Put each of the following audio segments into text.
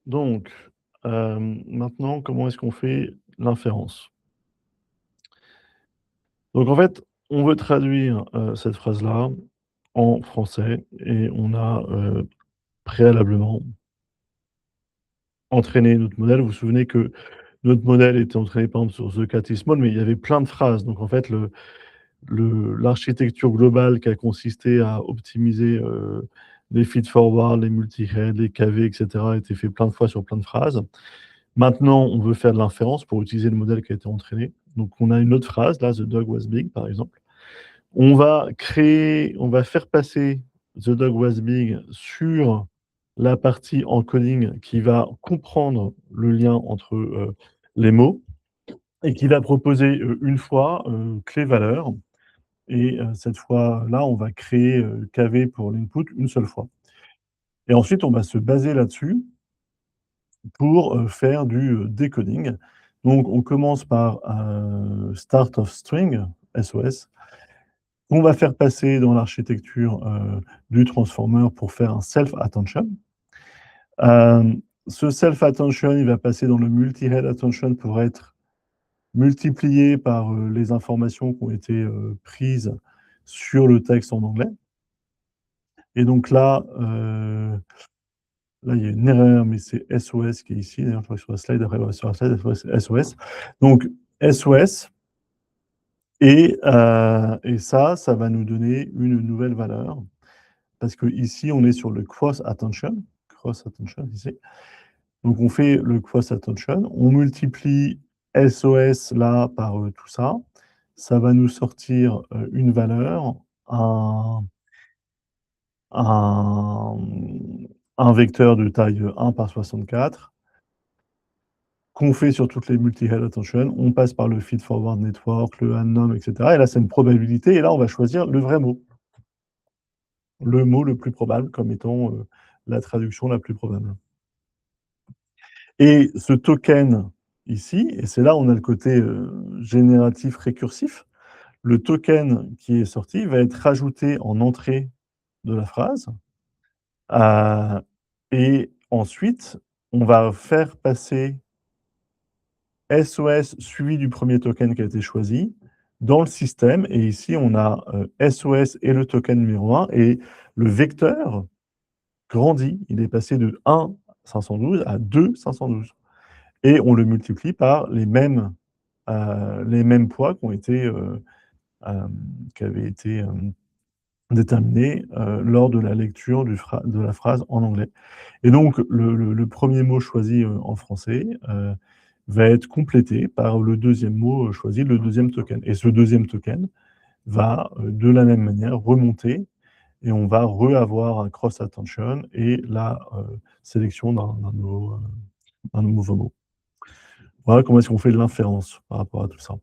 Donc, maintenant, comment est-ce qu'on fait l'inférence? Donc en fait, on veut traduire, cette phrase-là en français et on a, préalablement entraîné notre modèle. Vous vous souvenez que notre modèle était entraîné, par exemple, sur The Cat is Small, mais il y avait plein de phrases. Donc en fait, l'architecture globale qui a consisté à optimiser, les feed-forward, les multi-threads, les KV et cetera, a été fait plein de fois sur plein de phrases. Maintenant, on veut faire de l'inférence pour utiliser le modèle qui a été entraîné. Donc on a une autre phrase, là, "The dog was big", par exemple. On va faire passer "The dog was big" sur la partie encoding qui va comprendre le lien entre, les mots et qui va proposer, une fois, clé-valeur et cette fois-là, on va créer, KV pour l'input une seule fois et ensuite on va se baser là-dessus pour, faire du, decoding. Donc on commence par start of string, SOS, qu'on va faire passer dans l'architecture, du transformer pour faire un self attention. Ce self attention, il va passer dans le multi-head attention pour être multiplié par, les informations qui ont été, prises sur le texte en anglais et donc là, il y a une erreur, mais c'est SOS qui est ici. D'ailleurs, je crois que sur la slide, après, ouais, sur la slide, c'est SOS. Donc SOS et ça va nous donner une nouvelle valeur parce qu'ici, on est sur le cross attention ici. Donc on fait le cross attention, on multiplie SOS là par, tout ça. Ça va nous sortir, une valeur, un, un vecteur de taille, 1 par 64 qu'on fait sur toutes les multi-head attention. On passe par le feed forward network, le unknown, et cetera et là, c'est une probabilité et là, on va choisir le vrai mot. Le mot le plus probable comme étant, la traduction la plus probable. Et ce token ici, et c'est là où on a le côté, génératif récursif, le token qui est sorti va être rajouté en entrée de la phrase, heu et ensuite, on va faire passer SOS suivi du premier token qui a été choisi dans le système et ici, on a, SOS et le token numéro 1 et le vecteur grandit. Il est passé de 1 512 à 2 512 et on le multiplie par les mêmes poids qui ont été, qui avaient été, déterminés, lors de la lecture de la phrase en anglais et donc le 1er mot choisi, en français, va être complété par le deuxième mot, choisi, le deuxième token et ce deuxième token va, de la même manière remonter et on va avoir un cross attention et la, sélection d'un nouveau mot. Voilà comment est-ce qu'on fait de l'inférence par rapport à tout ça.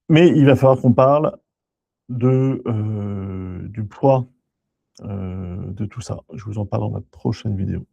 Mais il va falloir qu'on parle du poids, de tout ça. Je vous en parle dans ma prochaine vidéo.